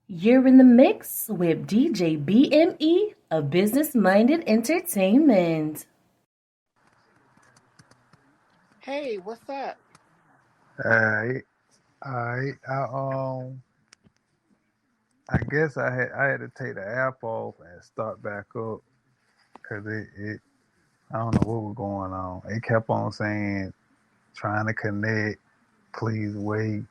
You're in the mix with DJ BME of Business Minded Entertainment. Hey, what's up? Alright, alright. I guess I had to take the app off and start back up because it I don't know what was going on. It kept on saying trying to connect, please wait,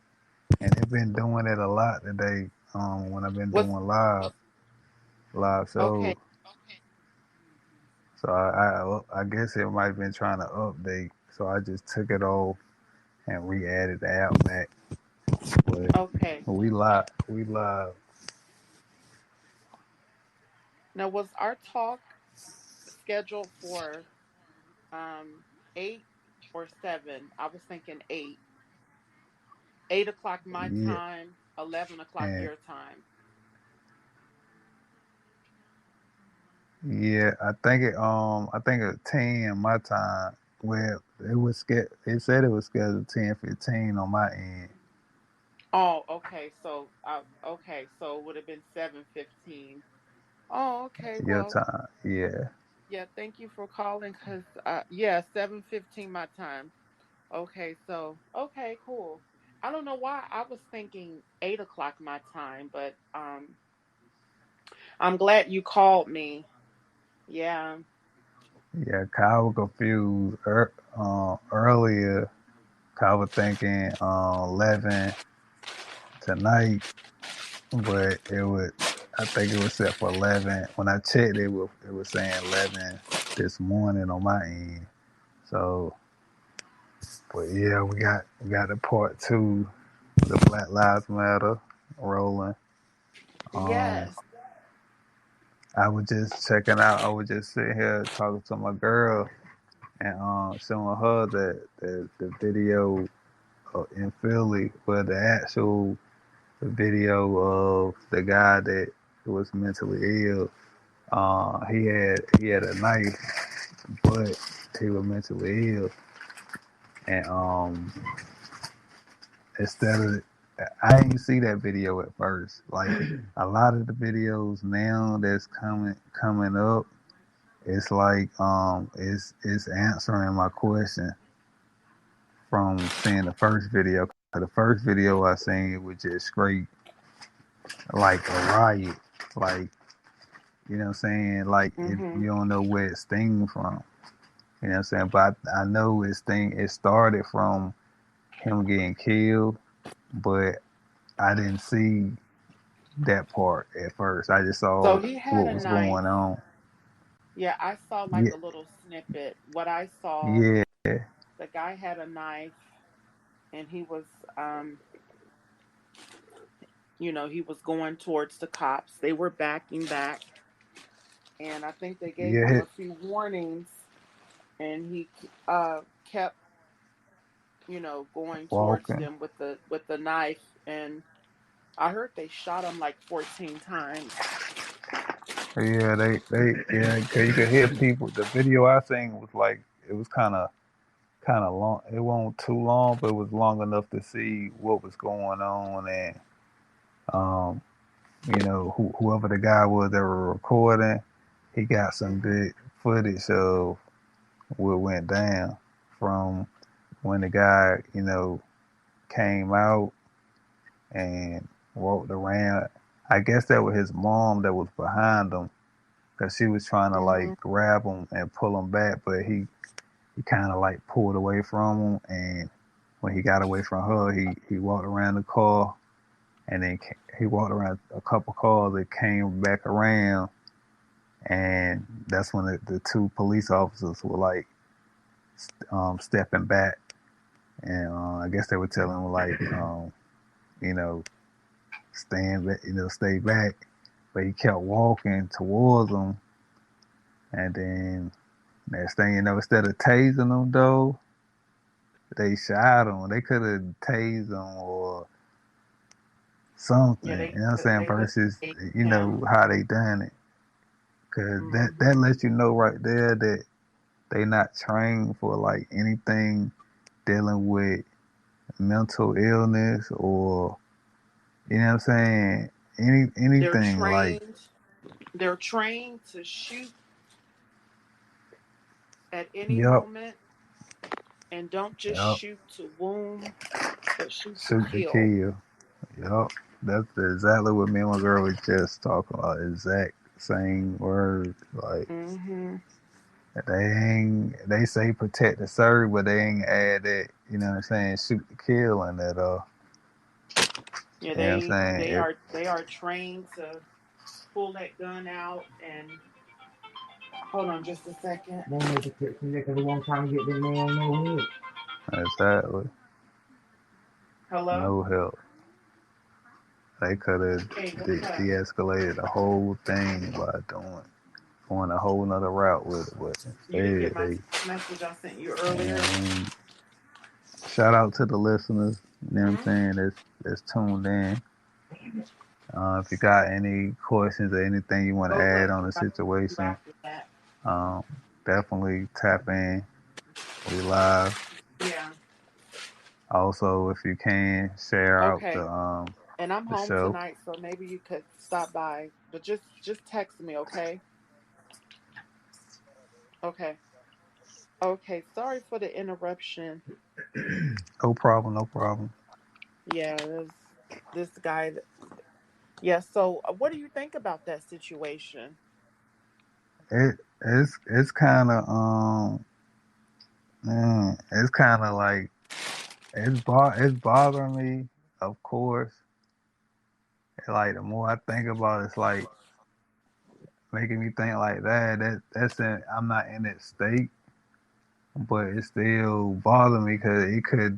and it's been doing it a lot today. When I've been Was doing live okay, shows, so I guess it might have been trying to update. So I just took it off and re-added the app back. But okay. we live. Now, was our talk scheduled for um 8 or 7? I was thinking 8. 8 o'clock my Yeah, time, 11 o'clock and your time. yeah, I think it 10 my time. Well, it said it was scheduled 10:15 on my end. Oh, okay. So it would have been 7:15. Oh, okay. Your Well, time. Yeah. yeah. Thank you for calling. Cause yeah, 7:15 my time. Okay. So okay, cool. I don't know why I was thinking 8 o'clock my time, but I'm glad you called me. Yeah. Yeah, Kyle was confused earlier. Kyle was thinking 11 tonight, but I think it was set for 11. When I checked, it was saying 11 this morning on my end. So, but yeah, we got the part two, the Black Lives Matter rolling. Um, Yes. I was just checking out. I was just sitting here talking to my girl and showing her the video in Philly, where the actual video of the guy that was mentally ill. He had a knife, but he was mentally ill, and instead of I didn't see that video at first. Like a lot of the videos now that's coming up, it's like it's answering my question from seeing the first video. The first video I seen, it was just straight like a riot, like you know what I'm saying, like Mhm. you don't know where it's stinging from. You know what I'm saying, but I know it started from him getting killed, but I didn't see that part at first. I just So saw he had what a was knife. going on. Yeah, I saw like Yeah, a little snippet. What I saw, yeah, the guy had a knife and he was he was going towards the cops. They were backing back and I think they gave him yeah. a few warnings and he kept, going towards Walking. them with the knife and I heard they shot him like 14 times. Yeah, yeah, 'cause you could hear people. The video I seen was like it was kind of long. It wasn't too long, but it was long enough to see what was going on, and um, whoever the guy was that were recording, he got some good footage of what went down from when the guy, came out and walked around. I guess that was his mom that was behind him because she was trying to Mhm. like grab him and pull him back, but he kind of like pulled away from him, and when he got away from her, he walked around the car, and then he walked around a couple cars that came back around, and that's when the two police officers were like stepping back, and I guess they were telling him like you know stand back, stay back, but he kept walking towards them, and then next thing you know, instead of tasing him though, they shot him. They could have tased him or Yeah, something. they You know what I'm saying? they could Versus, have him. how they done it. Cause that Mhm. lets you know right there that they not trained for like anything dealing with mental illness or you know what I'm saying, They're anything like. trained. They're trained to shoot at any Yep, moment, and don't just yep. shoot to wound, but shoot to Shoot to kill. kill. Yep. That's exactly what me and my girl was just talking about. Exact same words. Like Mm-hmm. they say protect the serve, but they ain't add that, you know what I'm saying, shoot to kill and that Yeah, you know what I'm they saying? they are they are trained to pull that gun out and hold on just a second. Won't make it take me because one time get the man no head. Exactly. Hello? No help. They could have Hey, what's up? de-escalated the whole thing by going a whole nother route with it, but You didn't get instead my they, message I sent you and earlier? I mean, shout out to the listeners, you know what I'm Hmm? saying, that's tuned in. If you got any questions or anything you want to Go add look. on the You situation, after that. um, definitely tap in. We live. Yeah. Also, if you can share out Okay. And I'm the home show. tonight, so maybe you could stop by. But just text me, okay? Okay. Okay. Sorry for the interruption. No problem. No problem. Yeah, this guy. Yeah. So, what do you think about that situation? It's kind of it's kind of like it's bothering me. Of course, like the more I think about it, it's like making me think like that's I'm not in that state, but it still bothers me because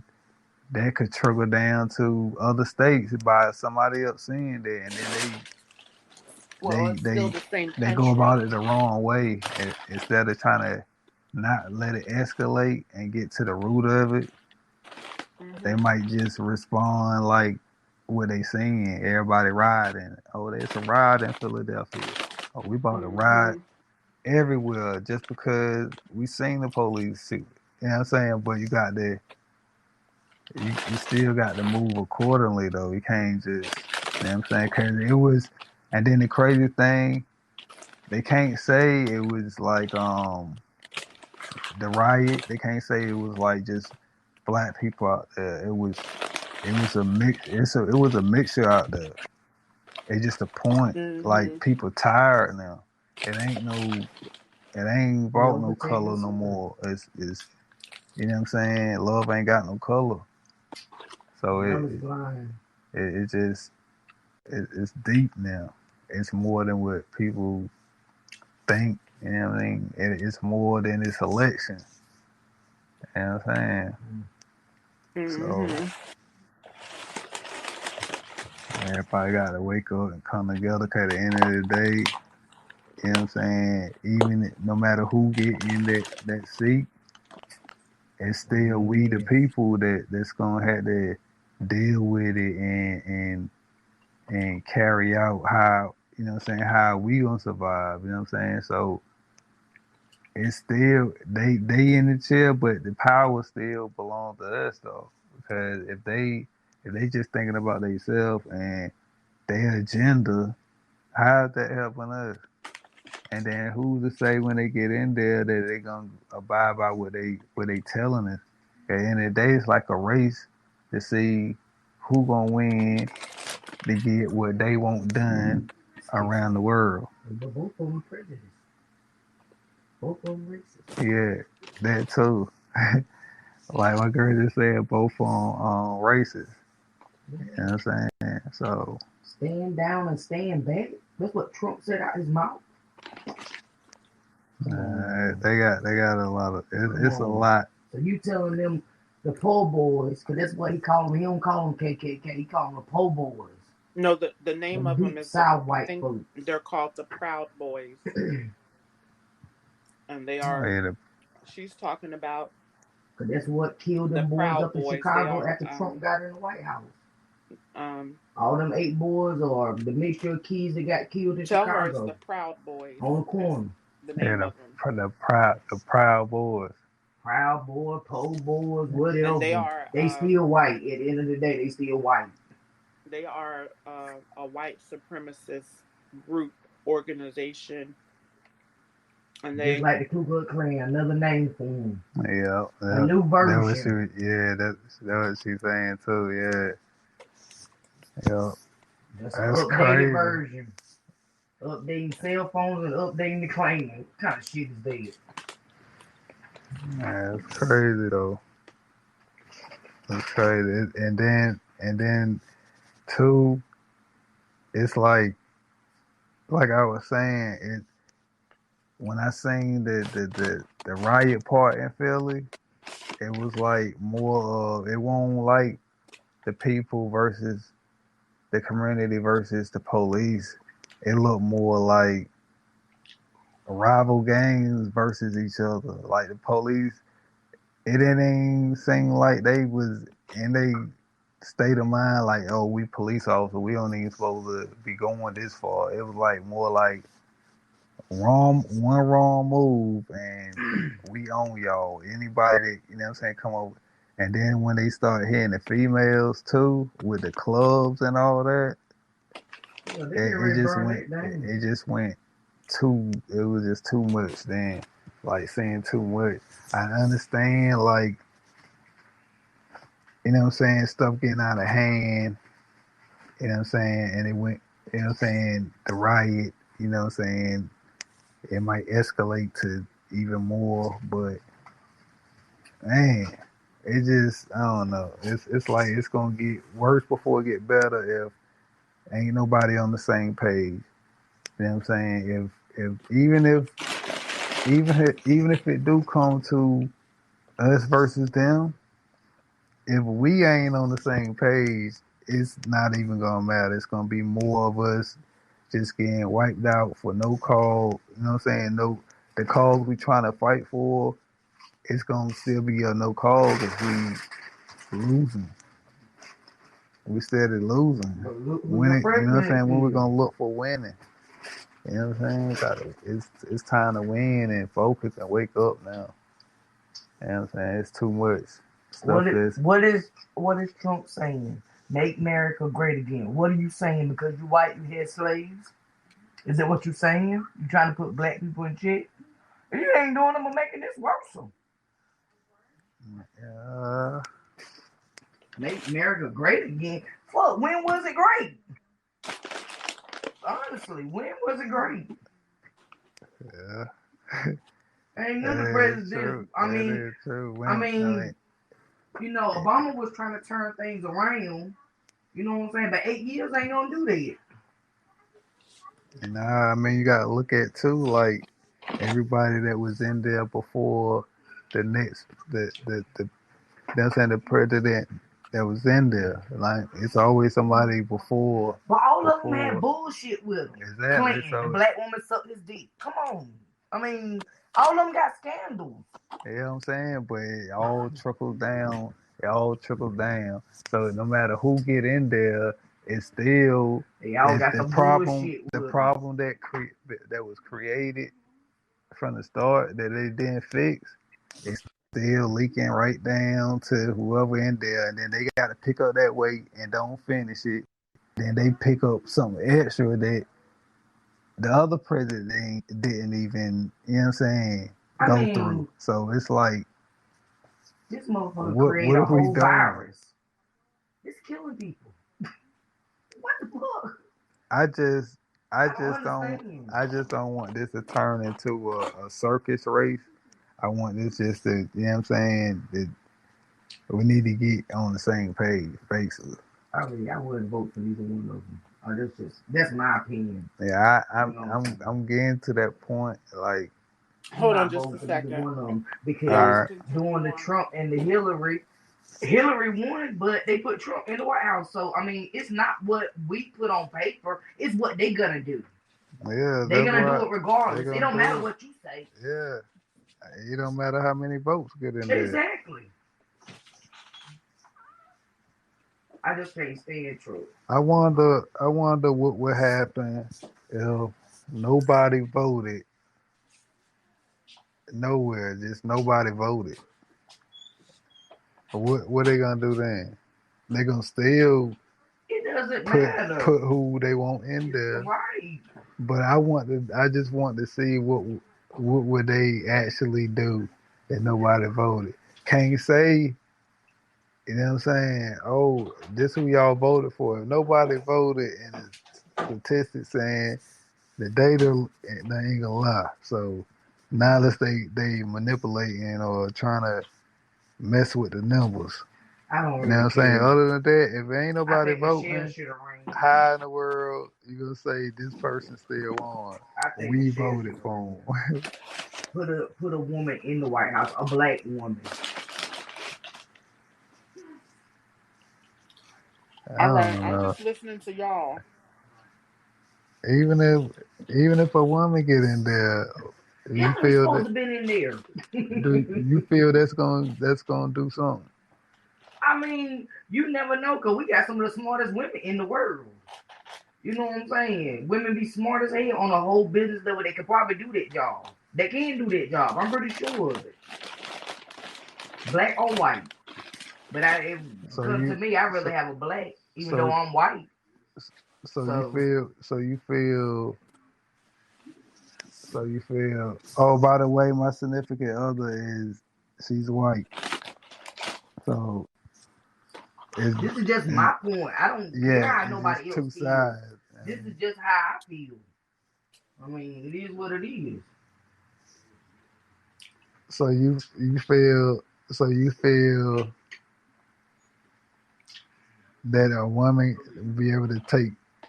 that could trickle down to other states by somebody else seeing that, and then Well, they it's still they the same they go country. about it the wrong way. Instead of trying to not let it escalate and get to the root of it, they Mhm. might just respond like what they saying. Everybody riding. Oh, there's a ride in Philadelphia. Oh, we about to ride Mhm. everywhere just because we seen the police shoot. You know what I'm saying? But you still got to move accordingly though. You can't just, you know what I'm saying? Cause it was, and then the crazy thing, they can't say it was like the riot. They can't say it was like just black people out there. It was a mix. It was a mixture out there. It's just a point. Like Mhm. people tired now. It ain't no. It ain't brought No no protect the color no son. more. It's you know what I'm saying. Love ain't got no color. So Love is blind. it just it's deep now. It's more than what people think. You know what I mean? It's more than this election. You know what I'm saying? So Mhm. everybody got to wake up and come together. Cause at the end of the day, you know what I'm saying? Even no matter who get in that seat, it's still we the Yes. people that's gonna have to deal with it and carry out how, you know what I'm saying, how we gonna survive. You know what I'm saying? So it's still they in the chair, but the power still belongs to us though. Because if they just thinking about themselves and their agenda, how's that helping us? And then who's to say when they get in there that they gonna abide by what they telling us? At the end of the day, it's like a race to see who gonna win to get what they want done around the world. But both of them prejudiced. Both of them racist. Yeah, that too. Like my girl just said, both on races. You Yeah. know what I'm saying? So Stand down and stand back. That's what Trump said out his mouth. Come on, man. they got a lot of Come it's a on. lot. So you telling them the po' boys, because that's what he call them. He don't call them KKK. He call them the po' boys. No, the name Them of them deep is the. South I white think folks. they're called the Proud Boys, and they are. Yeah, She's talking about Because that's what killed the them boys Proud up in Boys. They Chicago are. after Trump got in the White House. Um. All them 8 boys or the mixture of kids that got killed in Tell her it's Chicago the Proud Boys. on the That's corner. the yeah, name of them, the proud boys. Proud boy, po' boys, and they whatever. are. They still white. At the end of the day, they still white. They are a white supremacist group organization, and Just they like the Ku Klux Klan, another name for them. Yeah, A new that was version. she. Yeah, that was she saying too. Yeah. Just an That's updated crazy. version. Updating cell phones and updating the Klan. What kind of shit is that? Man, it's crazy though. It's crazy. And then two, it's like I was saying, it when I seen the riot part in Philly, it was like more of it won't like the people versus the community versus the police. It looked more like rival gangs versus each other. Like the police, it didn't seem like they was in they state of mind like, oh, we police officers, we don't even supposed to be going this far. It was like more like wrong move and we own y'all. Anybody that, you know what I'm saying, come over. And then when they start hitting the females too with the clubs and all that, Yeah, they get it ready to just burn went that down. it just went it was just too much then. Like saying too much. I understand like, you know what I'm saying, stuff getting out of hand, you know what I'm saying, and it went, you know what I'm saying, the riot, you know what I'm saying, it might escalate to even more, but man, it just I don't know. It's like it's gonna get worse before it get better if ain't nobody on the same page. You know what I'm saying? Even if it do come to us versus them, if we ain't on the same page, it's not even gonna matter. It's gonna be more of us just getting wiped out for no call. You know what I'm saying? No, the cause we trying to fight for, it's gonna still be a no cause if we losing. We steady losing. But look who When the it, you know what I'm president saying? When we is. gonna look for winning? You know what I'm saying? It's time to win and focus and wake up now. You know what I'm saying? It's too much stuff that's What is Trump saying? Make America great again. What are you saying? Because you white, you had slaves? Is that what you saying? You trying to put black people in check? If you ain't doing them, I'm making this worse. uh, Make America great again. Fuck, when was it great? Honestly, when was it great? yeah. Ain't none of the That is presidents. true. That is true. Obama was trying to turn things around. You know what I'm saying? But 8 years ain't gonna do that. Nah, I mean you gotta look at too, like everybody that was in there before the next the that's saying the president that was in there. Like it's always somebody But all of them had before bullshit with them. exactly. Clinton, the So black woman sucked his dick. Come on. I mean, all of them got scandals. you know what I'm saying? But it all trickles down. It all trickles down. So no matter who get in there, it's still They all it's got the some problem. bullshit The with them. problem that was created from the start that they didn't fix. It's still leaking right down to whoever in there, and then they got to pick up that weight and don't finish it. Then they pick up something extra that the other president didn't even, you know what I'm saying, I go through. mean, So it's like, this motherfucker what created a are we whole doing? virus. It's killing people. What the fuck? I just, I I don't just don't, understand. I just don't want this to turn into a circus race. I want this just to, you know what I'm saying, that we need to get on the same page, basically. I wouldn't vote for neither one of them. That's my opinion. Yeah, You know what I'm saying? I'm getting to that point. Like, I'm hold on not just a voting for neither second. one of them Y'all because can all right, continue during the on. Trump and the Hillary won, but they put Trump in the White House. So I mean, it's not what we put on paper; it's what they gonna do. yeah, They're that's gonna do right. it They're regardless. It gonna don't matter do it. what you say. Yeah, it don't matter how many votes get in there. Exactly. I just can't stand Trump. I wonder what would happen if nobody voted nowhere, just nobody voted. What they gonna do then? They gonna still It doesn't put matter. who they want in there. Right. But I just want to see what would they actually do that nobody voted. Can't say, you know what I'm saying? Oh, this who y'all voted for. If nobody voted, and the statistics saying the data they ain't gonna lie. So now unless they manipulating or trying to mess with the numbers. I don't You know what I'm really saying? care. Other than that, if ain't I nobody think Michelle voting, should have ran. how in the world you gonna say this person still won? I think We Michelle voted should have for ran. him. Put a woman in the White House, a black woman. I All right, don't I'm know. just listening to y'all. Even if a woman get in there, you Hillary feel supposed that to been in there. do you feel that's gonna do something? I mean, you never know, because we got some of the smartest women in the world. You know what I'm saying? Women be smart as hell on a whole business level. They could probably do that job. They can do that job. I'm pretty sure of it. Black or white. But So because to you me, I really so have a black, even though so I'm white. so you So, feel so you feel so you feel. Oh, by the way, my significant other is she's white. So it's, this is just it's my point. I don't care yeah, how it's just nobody else two feels. sides. This is just how I feel. I mean, it is what it is. So you feel that a woman be able to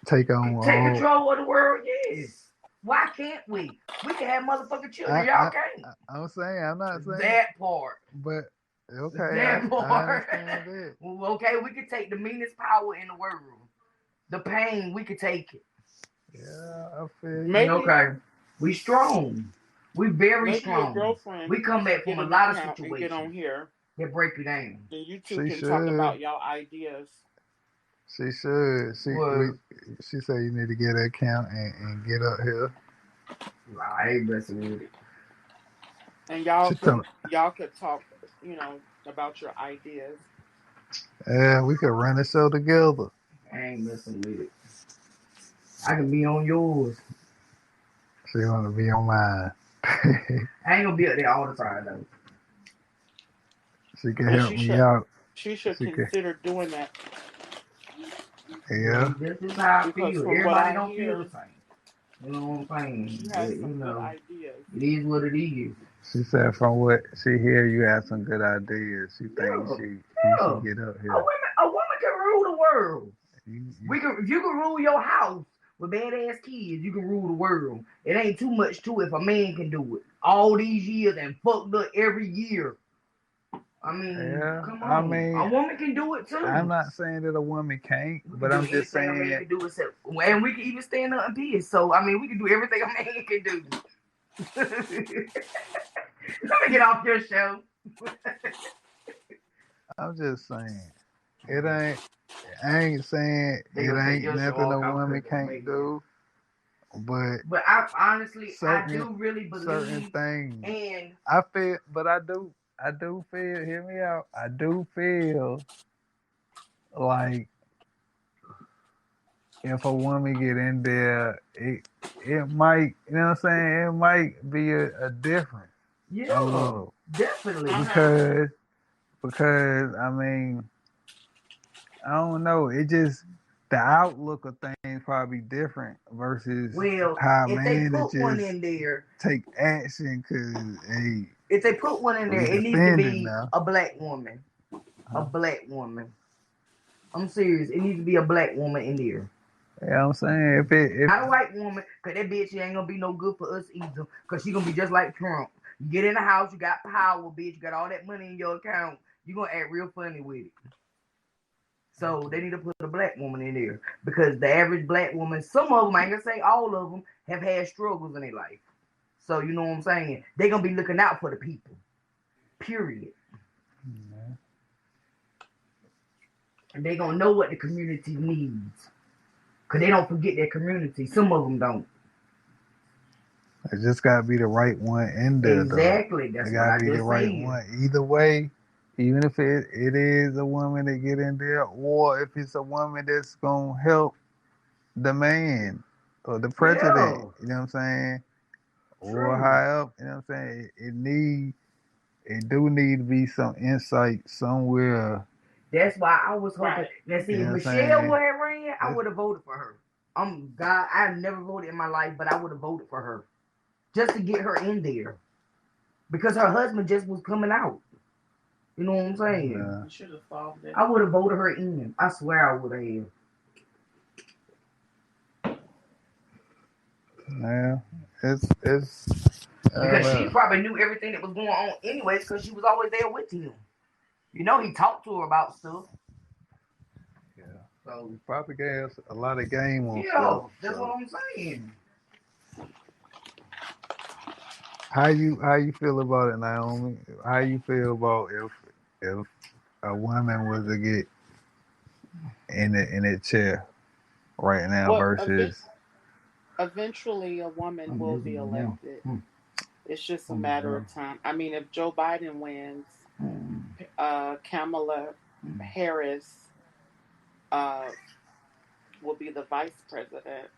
take on Take all. control of the world, yes. Why can't we? We can have motherfucking I, children. Y'all I can't. I'm saying I'm not saying, That part. but okay, That I part. understand that. Well, okay, we could take the meanest power in the world. The pain, we could take it. Yeah, I feel you. Maybe Okay. We strong. We very maybe your strong. girlfriend We come back should from get a an lot of account and get situations on here, that break you down. and you two She can talk should. about y'all ideas. She should. Well, She said you need to get that count and get up here. I ain't messing with it. And She told me, y'all could talk, about your ideas. yeah, we could run the show together. I ain't messing with it. I can be on yours. She want to be on mine. I ain't gonna be up there all the time though. She can But help me out. she should She can, consider doing that, yeah. This is how I because feel. from what Everybody I don't feel the hear, same. You know what I'm saying? she But, has some good ideas. it is what it is. She said from what she hear, you have some good ideas. She thinks Yeah, you yeah. should get up A here. woman can rule the world. You, If you can rule your house with badass kids, you can rule the world. It ain't too much to it if a man can do it. All these years and fucked up every year. I mean, yeah. come I on. mean, A woman can do it I'm too. not saying that a woman can't, We can but do I'm just anything a man saying. can do except, and we can even stand up and piss. So, I mean, we can do everything a man can do. Let me get off your show. I'm just saying. It ain't. I ain't saying They it gonna take ain't your show nothing off a because woman of can't amazing. do, but But I honestly, I certain do really certain believe, things. and I feel, but I do feel. Hear me out. I do feel like if a woman get in there, it might. You know what I'm saying? It might be a difference a yeah, little definitely. because I mean I don't know. It just the outlook of things probably different versus Well, how a if they man is put one just in there, take action because hey, if they put one in there, we it needs to defending be now. a black woman. A Huh? black woman. I'm serious. It needs to be a black woman in there. You know what I'm saying? If Not a white woman, because that bitch ain't gonna be no good for us either. Because she gonna be just like Trump. You get in the house, you got power, bitch. You got all that money in your account. You gonna act real funny with it. So they need to put a black woman in there. Because the average black woman, some of them, I ain't gonna say all of them, have had struggles in their life. So you know what I'm saying? They gonna be looking out for the people. Period. And they gonna know what the community needs. Because they don't forget their community. Some of them don't. it just gotta be the right one in there though. Exactly. It That's what gotta I be the just right said. one. Either way, even if it is a woman that get in there, or if it's a woman that's gonna help the man or the president, Yeah. you know what I'm saying? Or True. high up, you know what I'm saying? It do need to be some insight somewhere, That's why I was hoping. Right. Now, see, you if know what I'm Michelle saying? would have ran, I would have voted for her. God, I've never voted in my life, but I would have voted for her just to get her in there because her husband just was coming out. You know what I'm saying? Uh, You should have solved it. I would have voted her in. I swear I would have. yeah, it's Because she probably knew everything that was going on anyways because she was always there with him. You know, he talked to her about stuff. yeah. So, He probably gave us a lot of game on yeah, stuff. that's what So I'm saying. how you feel about it, Naomi? How you feel about if a woman was to get in that chair right now Well, versus eventually a woman I'm will be using it now. elected. It's just a On the matter ground. of time. I mean, if Joe Biden wins, Kamala Harris uh, will be the vice president.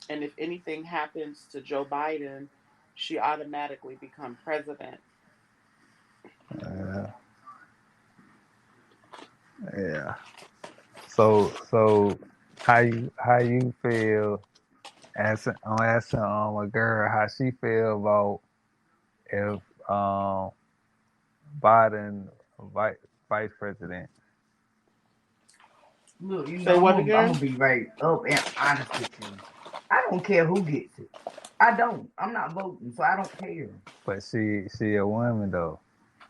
And if anything happens to Joe Biden, she automatically become president. uh, yeah. So how you feel I'm asking a girl how she feel about if Biden vice vice president. Look, you know, Say what I'm gonna again? be right up and honest with you. I don't care who gets it. I don't. I'm not voting, so I don't care. But she a woman though.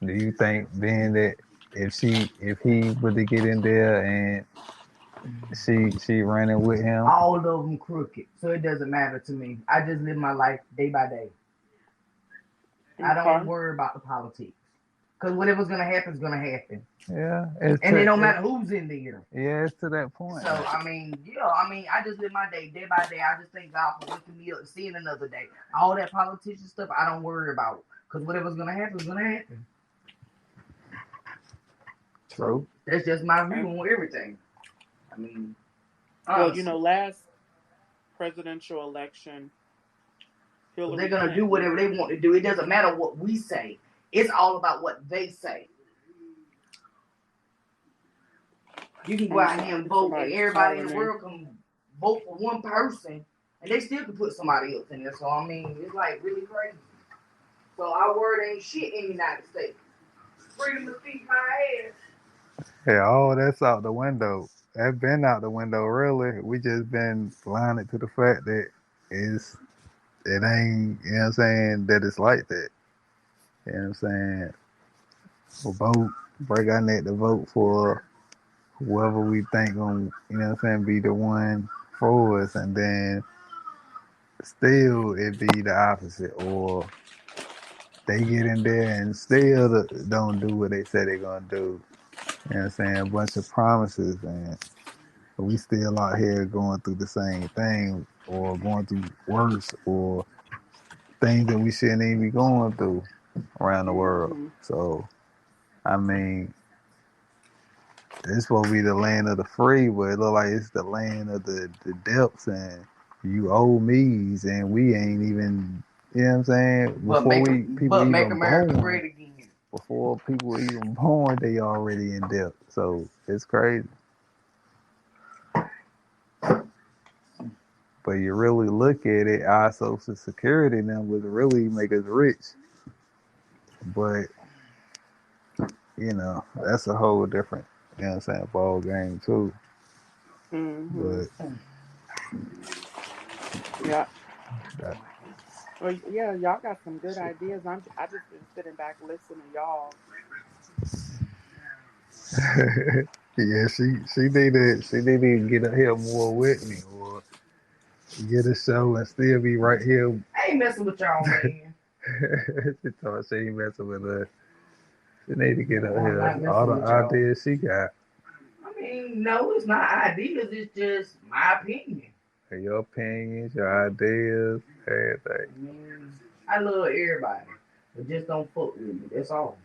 Do you think being that if he were to get in there and she running with him, All of them crooked, so it doesn't matter to me. I just live my life day by day. I don't Okay. worry about the politics. Because whatever's gonna happen is gonna happen. yeah, And it don't matter who's in there. yeah, it's to that point. So I mean, yeah, I just live my day by day. I just thank God for waking me up and seeing another day. All that politician stuff I don't worry about. Because whatever's gonna happen is gonna happen. So True. that's just my view Okay. on everything. I mean, Well, honestly. last presidential election, But they're Hillary gonna do Clinton. whatever they want to do. It doesn't matter what we say. It's all about what they say. You can go out here and vote, and Somebody's everybody in calling the me. world can vote for one person, and they still can put somebody else in there. So I mean, it's like really crazy. So our word ain't shit in the United States. Freedom to speak my ass. Yeah, all that's out the window. That's been out the window really. We just been blinded to the fact that it's it ain't, you know what I'm saying, that it's like that. You know what I'm saying? We'll vote, break our neck to vote for whoever we think gonna, you know what I'm saying, be the one for us, and then still it be the opposite, or they get in there and still don't do what they say they're gonna do. You know what I'm saying? A bunch of promises, and we still out here going through the same thing, or going through worse, or things that we shouldn't even be going through around the world. Hmm. So, I mean, this will be the land of the free, but it look like it's the land of the depths, and you owe me's, and we ain't even, you know what I'm saying? People But make even America born, great again. before people even born, they already in debt. So it's crazy. But you really look at it, our social security numbers really make us rich. But, that's a whole different, you know what I'm saying, ball game too. Hmm. But Yeah. that, Well, yeah, y'all got some good ideas. I just been sitting back listening to y'all. yeah, she need to get up here more with me, or get a show and still be right here. I ain't messing with y'all, man. She told she ain't messing with us. She need to get up I'm here. not All messing the with y'all. ideas she got. I mean, no, it's not ideas. It's just my opinion. Your opinions, your ideas, everything. I mean, I love everybody, but just don't fuck with me. That's all.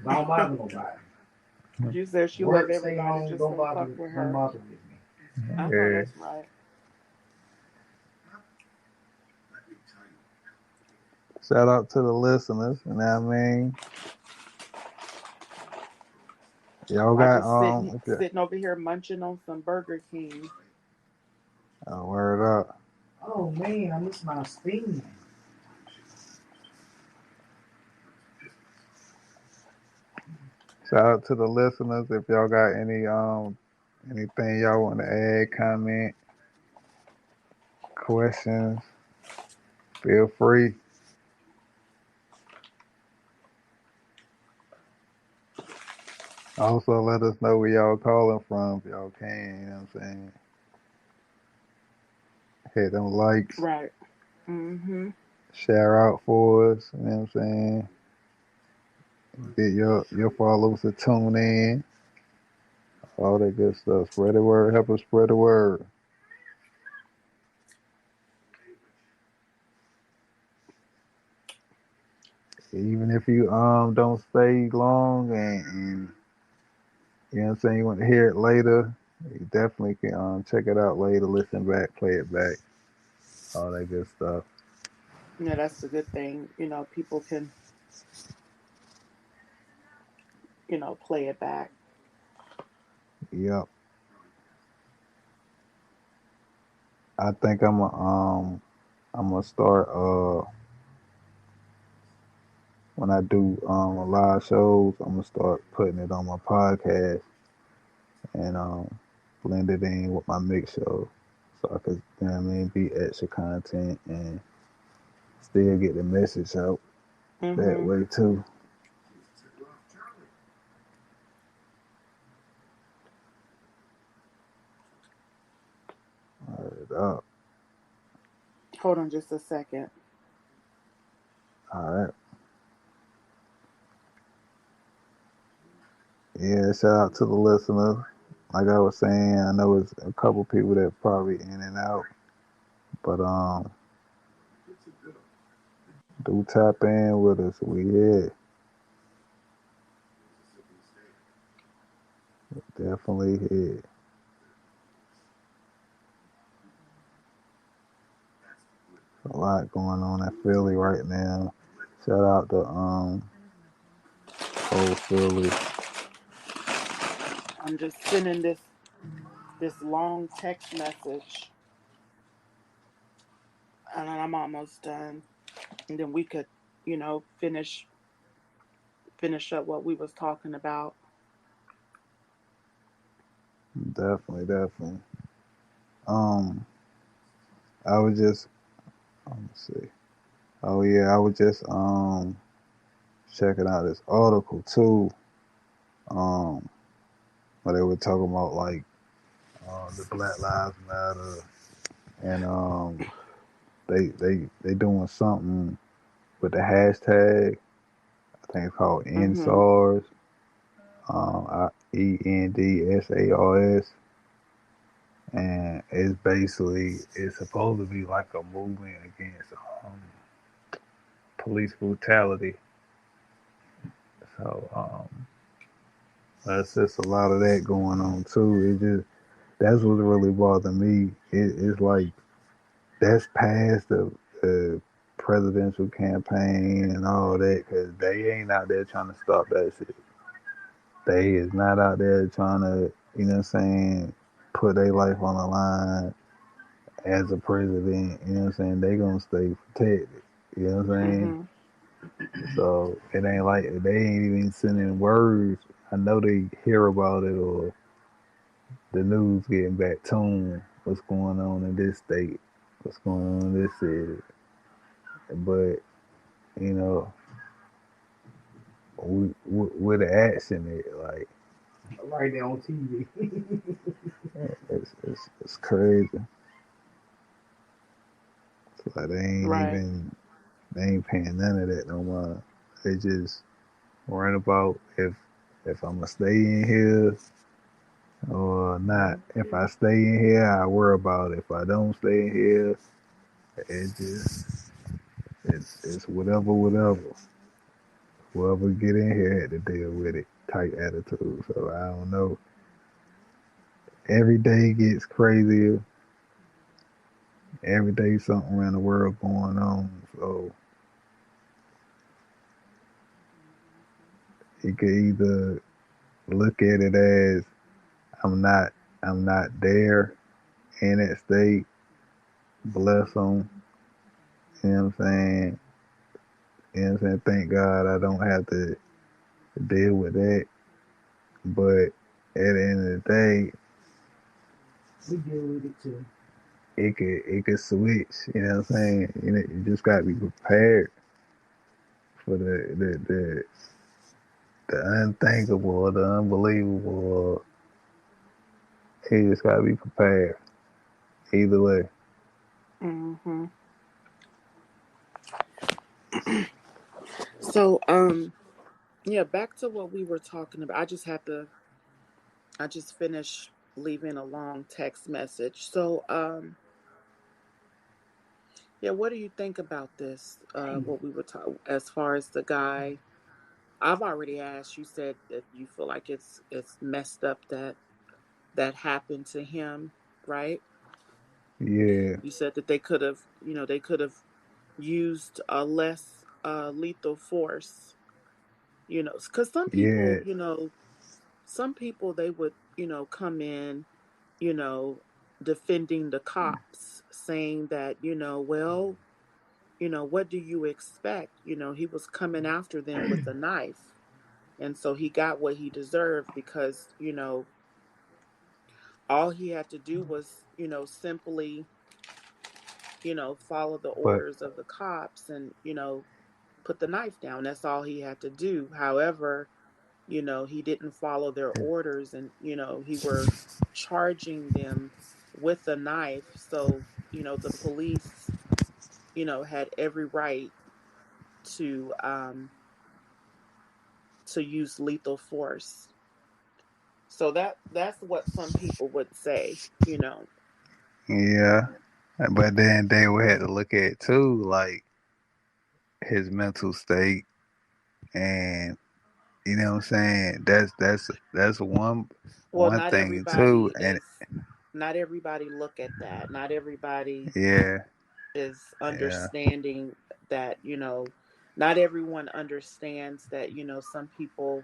Don't bother nobody. You said she love Work, stay everybody, home, just don't don't bother, fuck with don't her. bother with me. I know Yeah. that's right. Shout out to the listeners, you know what I mean? Y'all I got just sitting if you, sitting over here munching on some Burger King. word up. Oh man, I miss my steam. Shout out to the listeners. If y'all got anything y'all want to add, comment, questions, feel free. Also, let us know where y'all calling from if y'all can. You know what I'm saying? Hit them likes, Right. Mm-hmm. share out for us. You know what I'm saying? Get your followers to tune in. All that good stuff. Spread the word. Help us spread the word. Even if you don't stay long and you know what I'm saying, you want to hear it later, you definitely can check it out later, listen back, play it back, all that good stuff. Yeah, that's the good thing. People can, play it back. Yep. I think I'm gonna start when I do live shows, I'm gonna start putting it on my podcast and blend it in with my mix show. So I could, you know what I mean, be extra content and still get the message out that Mm-hmm. way too. Word up. Hold on just a second. All right. Yeah, shout out to the listeners. Like I was saying, I know it's a couple people that probably in and out, but do tap in with us. We here, definitely here. A lot going on in Philly right now. Shout out to whole Philly. I'm just sending this long text message, and then I'm almost done. And then we could, finish up what we was talking about. Definitely, definitely. Um, I was just let me see. Oh yeah, I was just checking out this article too. Um, where they were talking about like the Black Lives Matter, and they doing something with the hashtag. I think it's called Mm-hmm. EndSARS, EndSARS, and it's supposed to be like a movement against police brutality. So that's just a lot of that going on too. It just that's what really bothered me. It's like that's past the presidential campaign and all that because they ain't out there trying to stop that shit. They is not out there trying to, you know what I'm saying, put their life on the line as a president. You know what I'm saying? They gonna stay protected. You know what I'm saying? Mm-hmm. So it ain't like they ain't even sending words. I know they hear about it or the news getting back to them. What's going on in this state? What's going on in this city? But you know, with the action, it like Right there on TV. it's crazy. It's like Right. they ain't paying none of that no more. They just worrying about if I'm gonna stay in here or not. If I stay in here, I worry about it. If I don't stay in here, it just it's whatever. whoever get in here had to deal with it type attitude. So I don't know. Every day gets crazier. Every day something around the world going on. So you could either look at it as I'm not I'm not there in that state. Bless them. You know what I'm saying? You know what I'm saying? Thank God I don't have to deal with that. But at the end of the day, We deal with it too. it could switch. You know what I'm saying? You just gotta be prepared for the unthinkable or the unbelievable. You just gotta be prepared. Either way. Hmm. So, yeah, back to what we were talking about. I just finished leaving a long text message. So, yeah, what do you think about this? Damn. What we were talking as far as the guy. I've already asked. You said that you feel like it's messed up that that happened to him, right? Yeah, You said that they could have, they could have used a less lethal force, because yeah, some people they would, come in, you know, defending the cops, saying that, well, what do you expect? He was coming after them with a knife. And so he got what he deserved because, all he had to do was, simply, follow the but orders of the cops and, put the knife down. That's all he had to do. However, he didn't follow their orders and, he were charging them with a knife. So, the police, had every right to use lethal force. So that's what some people would say. yeah. But then they would have to look at too, like his mental state, and you know what I'm saying. That's Well, one thing too, and not everybody look at that. Not everybody yeah, is yeah, understanding that, not everyone understands that, some people,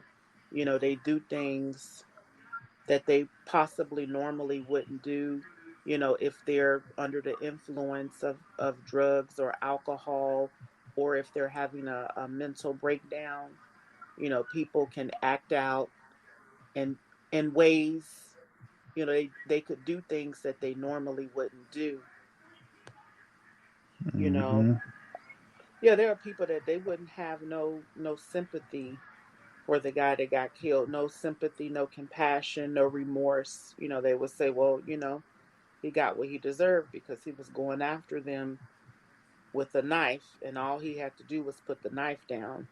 they do things that they possibly normally wouldn't do, if they're under the influence of drugs or alcohol, or if they're having a mental breakdown. People can act out in ways, they could do things that they normally wouldn't do, you know. hmm Yeah, there are people that they wouldn't have no sympathy for the guy that got killed. No sympathy, no compassion, no remorse. They would say, well, he got what he deserved because he was going after them with a knife, and all he had to do was put the knife down.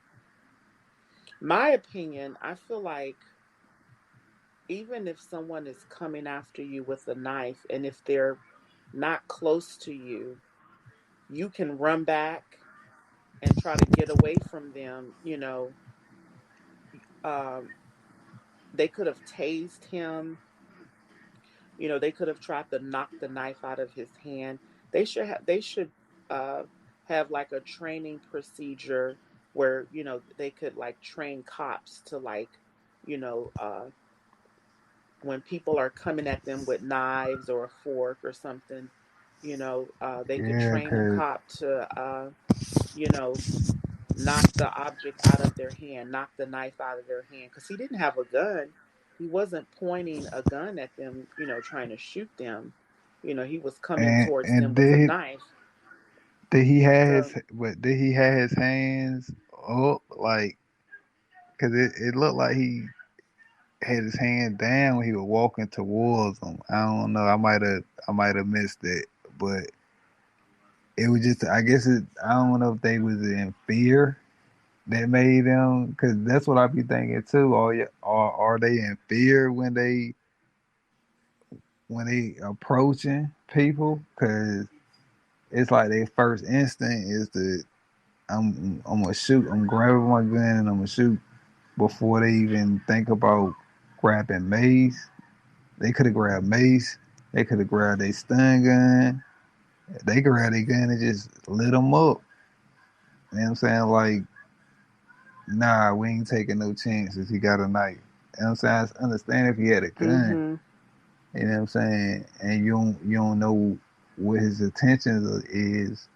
My opinion, I feel like even if someone is coming after you with a knife, and if they're not close to you, you can run back and try to get away from them. Um, they could have tased him. They could have tried to knock the knife out of his hand. They should uh, have like a training procedure where they could like train cops to like you know when people are coming at them with knives or a fork or something. They could yeah, train a cause cop to you know knock the object out of their hand, knock the knife out of their hand, because he didn't have a gun. He wasn't pointing a gun at them, trying to shoot them. He was coming towards them and with a knife. So, did he have his hands up like? Cause it looked like he had his hand down when he was walking towards them. I don't know. I might have missed it, but it was just. I guess I don't know if they was in fear that made them. Cause that's what I be thinking too. Are they in fear when they approaching people? Cause it's like their first instinct is to I'm gonna shoot. I'm grabbing my gun and I'm gonna shoot before they even think about grabbing mace. They could have grabbed mace. They could have grabbed a stun gun. They grabbed a gun and just lit them up. You know what I'm saying? Like, nah, we ain't taking no chances. He got a knife. You know what I'm saying? I understand if he had a gun. Mm-hmm. You know what I'm saying? And you don't know what his intentions is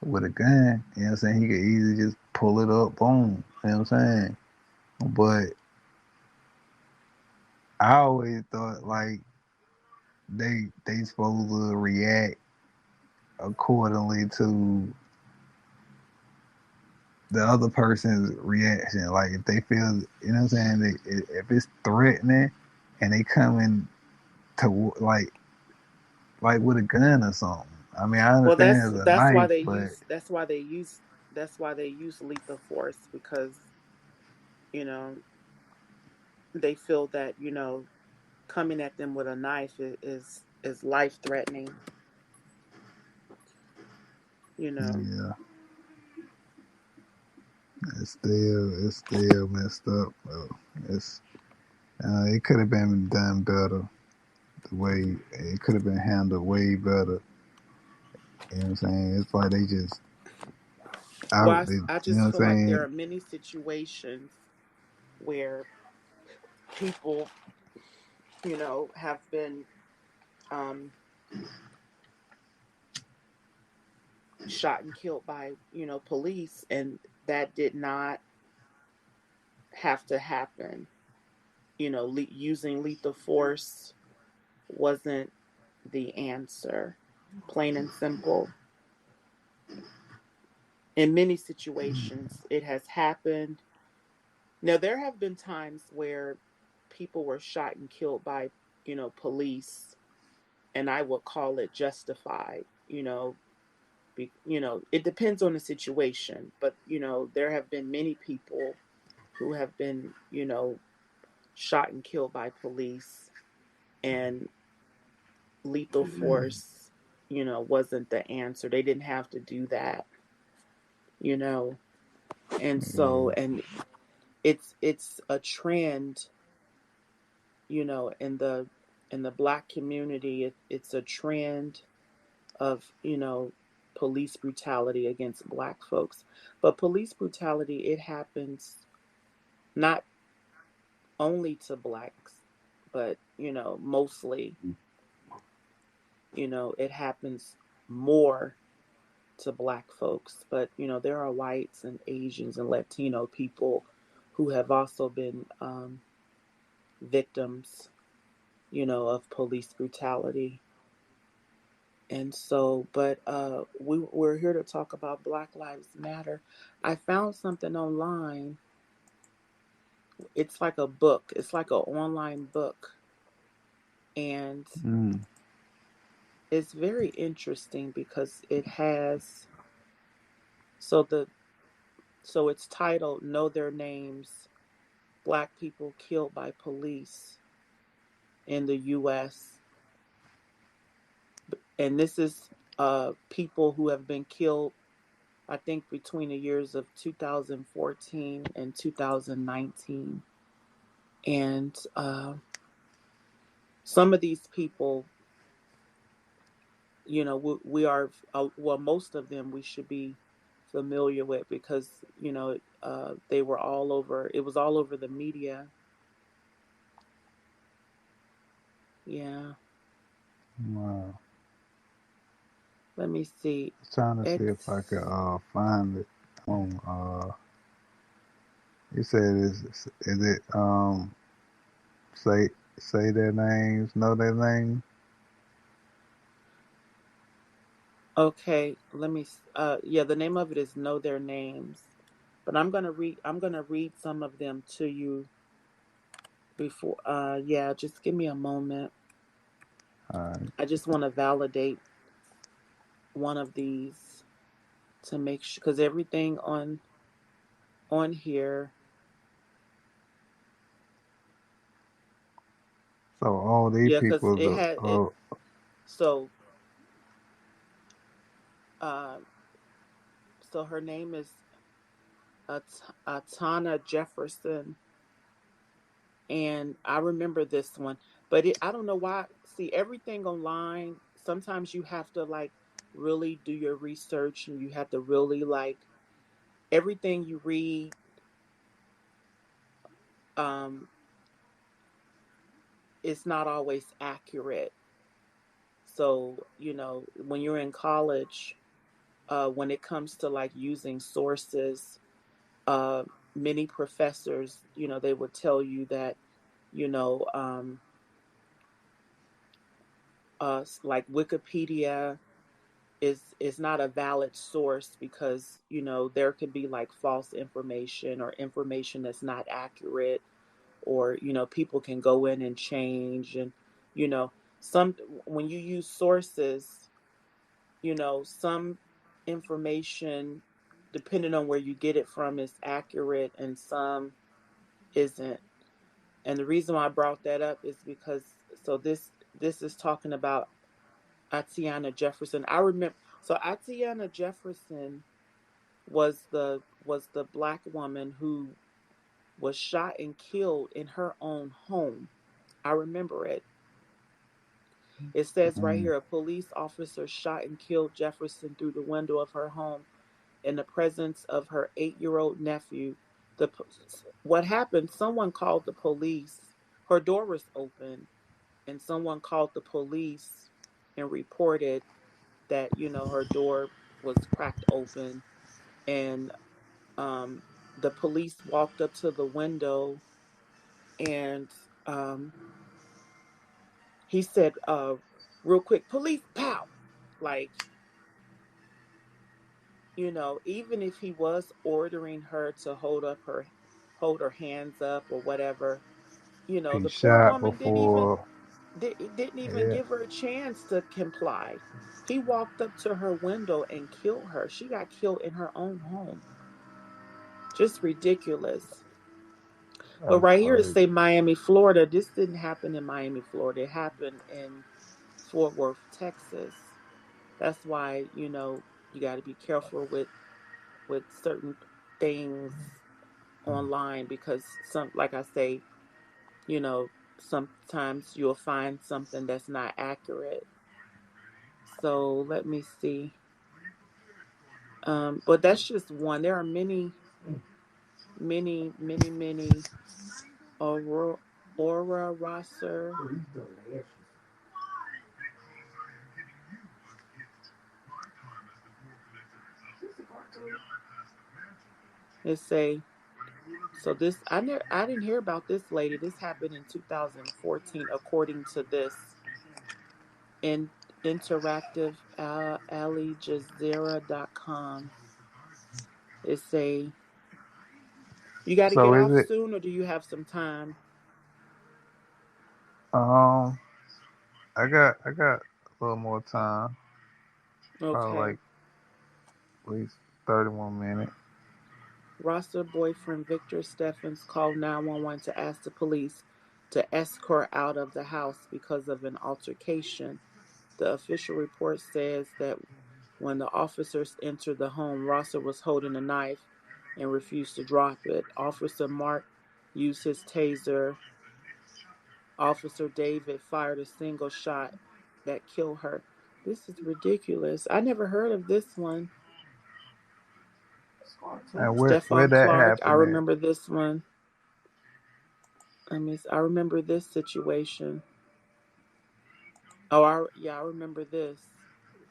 with a gun. You know what I'm saying? He could easily just pull it up, boom. You know what I'm saying? But I always thought like they supposed to react accordingly to the other person's reaction. Like if they feel, you know what I'm saying, if it's threatening and they coming to like with a gun or something. I mean, I Well, understand it's a that's why knife, they but use lethal force, because you know they feel that coming at them with a knife is life threatening. You know. yeah, it's still messed up. It's it could have been done better. The way it could have been handled way better. You know what I'm saying? It's like they just Well, out. They, you I know what just I'm feel like there saying? are many situations where people, have been um, shot and killed by, police, and that did not have to happen. Using lethal force wasn't the answer, plain and simple. In many situations, it has happened. Now, there have been times where people were shot and killed by, police, and I would call it justified. It depends on the situation, but there have been many people who have been, shot and killed by police, and lethal force, wasn't the answer. They didn't have to do that, you know. And so, Yeah, and it's a trend, in the black community. It's a trend of, police brutality against black folks. But police brutality, it happens not only to blacks, but mostly, it happens more to black folks. But there are whites and Asians and Latino people who have also been victims, of police brutality. And so, but we're here to talk about Black Lives Matter. I found something online. It's like a book. It's like an online book, and mm. it's very interesting because it has, so the so it's titled "Know Their Names: Black People Killed by Police in the U.S." And this is people who have been killed, I think, between the years of 2014 and 2019. And some of these people, we are, well, most of them we should be familiar with, because, they were all over, it was all over the media. Yeah. Wow. Let me see. Trying to see if I could It's find it on you said is it say say their names, know their name? okay. Yeah, the name of it is Know Their Names. But I'm gonna read some of them to you before, yeah, just give me a moment. Alright. I just want to validate one of these to make sure, because everything on here, So all these yeah, because people it had it. are So, uh, So her name is Atana Jefferson, and I remember this one, but I don't know why. See, everything online, sometimes you have to like really do your research, and you have to really like everything you read. Um, it's not always accurate. So when you're in college, when it comes to like using sources, uh, many professors, they would tell you that, you know, um, like Wikipedia is not a valid source because there could be like false information or information that's not accurate, or people can go in and change, and you know some when you use sources, some information, depending on where you get it from, is accurate and some isn't. And the reason why I brought that up is because this is talking about Atiana Jefferson. I remember, so Atiana Jefferson was the black woman who was shot and killed in her own home. I remember it. It says right Mm. here, a police officer shot and killed Jefferson through the window of her home in the presence of her 8-year-old nephew. The what happened? Someone called the police. Her door was open, and someone called the police and reported that her door was cracked open, and um, the police walked up to the window, and he said, real quick, police, pow, like even if he was ordering her to hold her hands up or whatever, He the poor shot woman before. didn't even Yeah. give her a chance to comply. He walked up to her window and killed her. She got killed in her own home. Just ridiculous. But That's right here it crazy. say Miami, Florida. This didn't happen in Miami, Florida. It happened in Fort Worth, Texas. That's why, you got to be careful with certain things online, because some, like I say, sometimes you'll find something that's not accurate. So let me see. But that's just one. There are many, many, many, many. Aura Rosser. It say, so this, I didn't hear about this lady. This happened in 2014, according to this in interactive AliJazeera.com. It say, you got to So get is off it? soon, or do you have some time? Um, I got a little more time. Probably Okay. like at least 30 more minutes. Rosser boyfriend Victor Steffens called 911 to ask the police to escort out of the house because of an altercation. The official report says that when the officers entered the home, Rosser was holding a knife and refused to drop it. Officer Mark used his taser. Officer David fired a single shot that killed her. This is ridiculous. I never heard of this one. And where Stephon that Clark, I happened at? remember this one. I remember this situation. Oh, yeah, I remember this.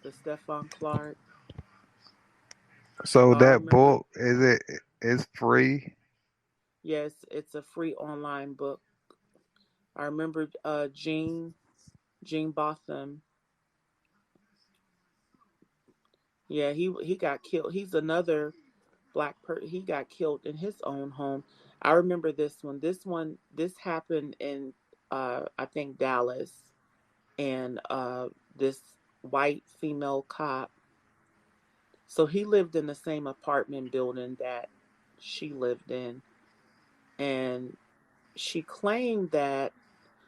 The Stephon Clark. So Oh, I that remember. book is it? It's free. Yes, it's a free online book. I remember Gene Botham. Yeah, he got killed. He's another black person. He got killed in his own home. I remember this one. This happened in I think Dallas, and this white female cop. So he lived in the same apartment building that she lived in, and she claimed that,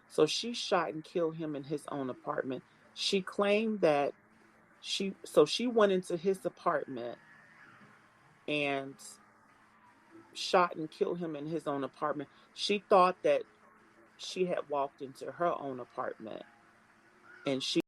so she shot and killed him in his own apartment. She claimed that she went into his apartment, and shot and killed him in his own apartment. She thought that she had walked into her own apartment, and she